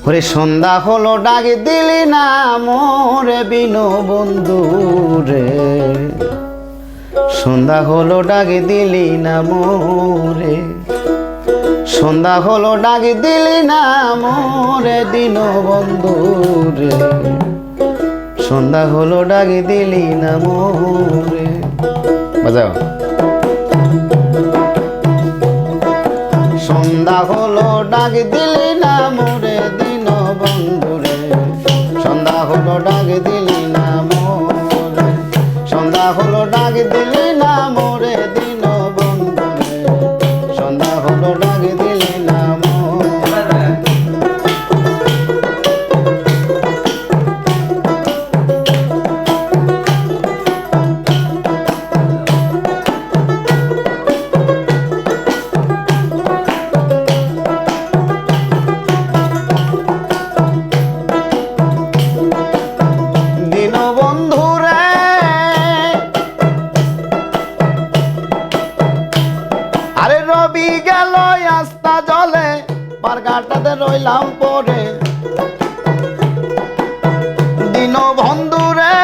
ওরে সন্ধ্যা হলো ডাক দিলি না মোরে বিনো বন্ধু রে, সন্ধ্যা হলো ডাক দিলি না মোরে, সন্ধ্যা হলো ডাক দিলি না মোরে দিন বন্ধু রে, সন্ধ্যা হলো ডাক দিলি না মোরে। বাজাও। সন্ধ্যা হলো ডাক দিলি না মোরে দিন বন্ধু রে, সন্ধ্যা হলো ডাক দিলি না মোরে, সন্ধ্যা হলো ডাক দিলি না মোরে দিন বন্ধু রে, সন্ধ্যা হলো ডাক দিলি না মোরে। রবি গেল আস্তা জলে পারঘাটাতে রইলাম পরে, দিন বন্ধু রে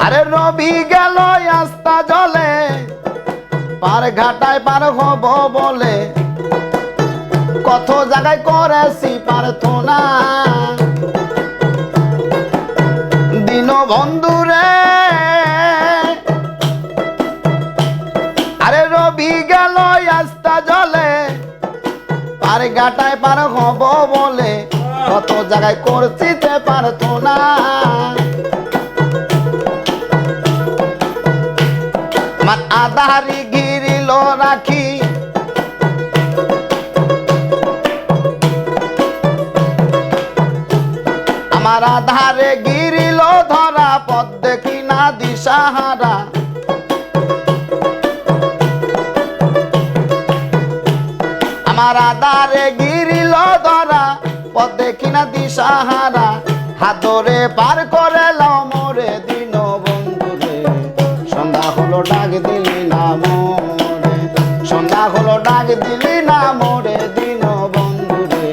আরে রবি গেল আস্তা জলে পারঘাটায় পার হব বলে, কত জায়গায় করেছি প্রার্থনা দিন বন্ধু রে, আরে রবি গেল আস্তা জলে পারঘাটায় পার হব বলে, কত জায়গায় করছি তে প্রার্থনা। আমার আধারি ঘিরিল রাখি আমার আধারে গিরিল ধরা, পথ দেখি না দিশাহারা, আমার আধারে গিরিল ধরা, পথ দেখি না দিশাহারা, হাত ধরে পার করে লাও মোরে দিন বন্ধু রে, সন্ধ্যা হলো ডাক দিলি না মোরে, সন্ধ্যা হলো ডাক দিলি না মোরে দিন বন্ধু রে,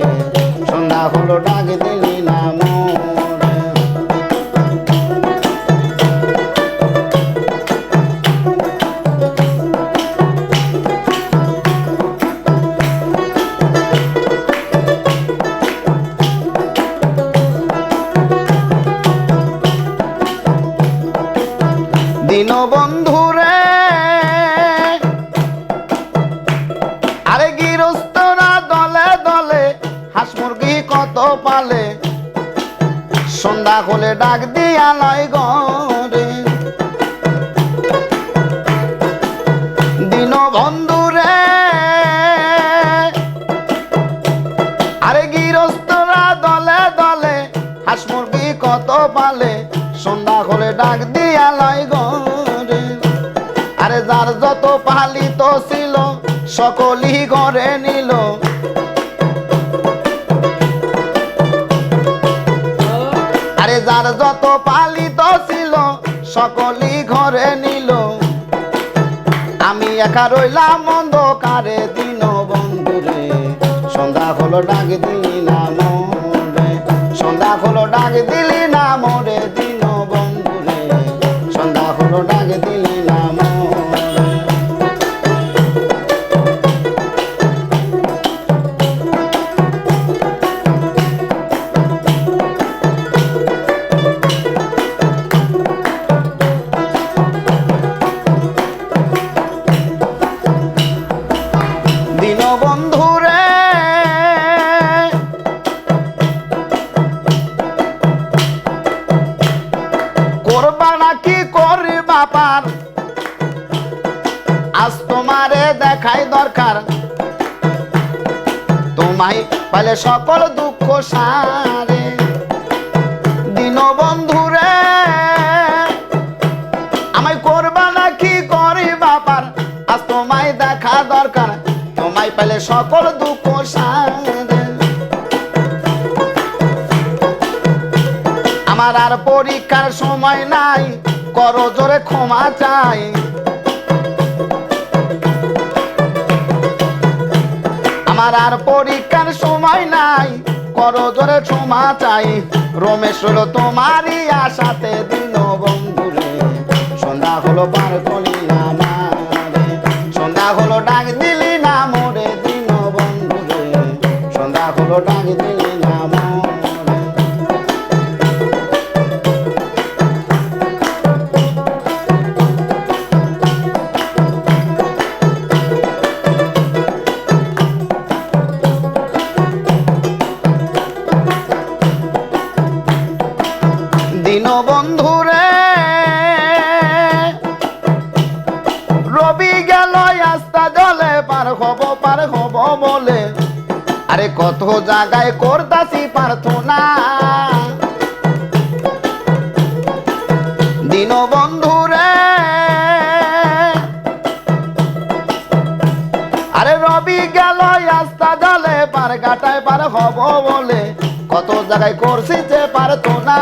সন্ধ্যা হলো ডাক দিলি না মোরে। দিন বন্ধু রে আরে গৃহস্থরা দলে দলে হাঁস মুরগি কত পালে, সন্ধ্যা হলে ডাক দিয়া লয় ঘরে, দিন বন্ধু রে আরে গৃহস্থরা দলে দলে হাঁস মুরগি কত পালে, সন্ধ্যা হলে ডাক দিয়া লয় ঘরে, আরে যার যত পালিত ছিল সকলই ঘরে নিল, আরে যার যত পালিত ছিল সকলই ঘরে নিল, আমি একা রইলাম অন্ধকারে দিন বন্ধু রে, সন্ধ্যা হলো ডাক দিলি না মোরে, সন্ধ্যা হলো ডাক দিলি না মোরে দিন বন্ধু রে, সন্ধ্যা হলো ডাক দিলি না মোরে। দিন বন্ধু রে করবা নাকি করি বাপার, আজ তোমারে দেখাই দরকার, তোমায় পাইলে সকল দুঃখ সারে, দিন বন্ধু রে আমায় করবা নাকি করি বাপার, আজ তোমায় দেখা দরকার, তোমায় পাইলে সকল দুঃখ সারে, আমার আর পরীক্ষার সময় নাই, করো জোরে ক্ষমা চাই, আমার আর পরীক্ষার সময় নাই, করো জোরে ক্ষমা চাই। রমেশ হলো তোমারই আশাতে দিন বন্ধুরে, সন্ধ্যা হলো পার করলি না আমারে, সন্ধ্যা হলো ডাক দিলি না মোরে দিন বন্ধুরে, সন্ধ্যা হলো ডাক দিলি না মোরে। দিন বন্ধুরে রবি গেল আস্তা জলে, পার হব বলে, আরে কত জায়গায় করতাছি প্রার্থনা। দিন বন্ধুরে আরে রবি গেল আস্তা জলে, পার কাটায় পার হব বলে, কত জায়গায় করছি যে প্রার্থনা।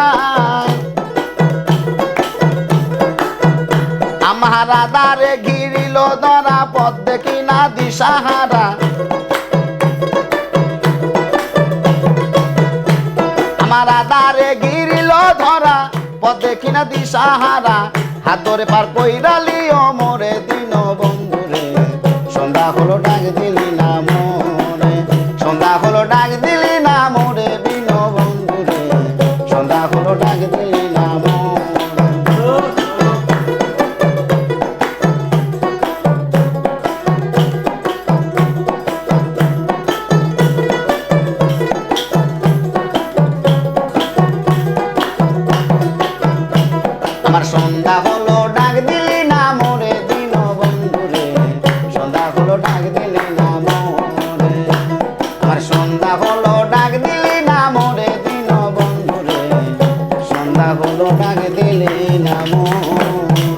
আমার আদারে ঘিরিল ধরা, পথ দেখি না দিশাহারা। আমার আদারে ঘিরিল ধরা, পথ দেখি না দিশাহারা। হাত ধরে পার কইরালি ও মোরে দিন বন্ধুরে, সন্ধ্যা হলো ডাক দিলি না মোরে, সন্ধ্যা হলো ডাক দিলি না মোরে দিন বন্ধুরে, সন্ধ্যা হলো ডাক দিলি না মোরে। আমার সন্ধ্যা হলো ডাক দিলি না মোরে দিন বন্ধুরে, সন্ধ্যা হলো ডাক দিলি না মোরে, আমার সন্ধ্যা হলো ডাক দিলি না মোরে দিন বন্ধুরে, সন্ধ্যা হলো ডাক দিলি না মোরে।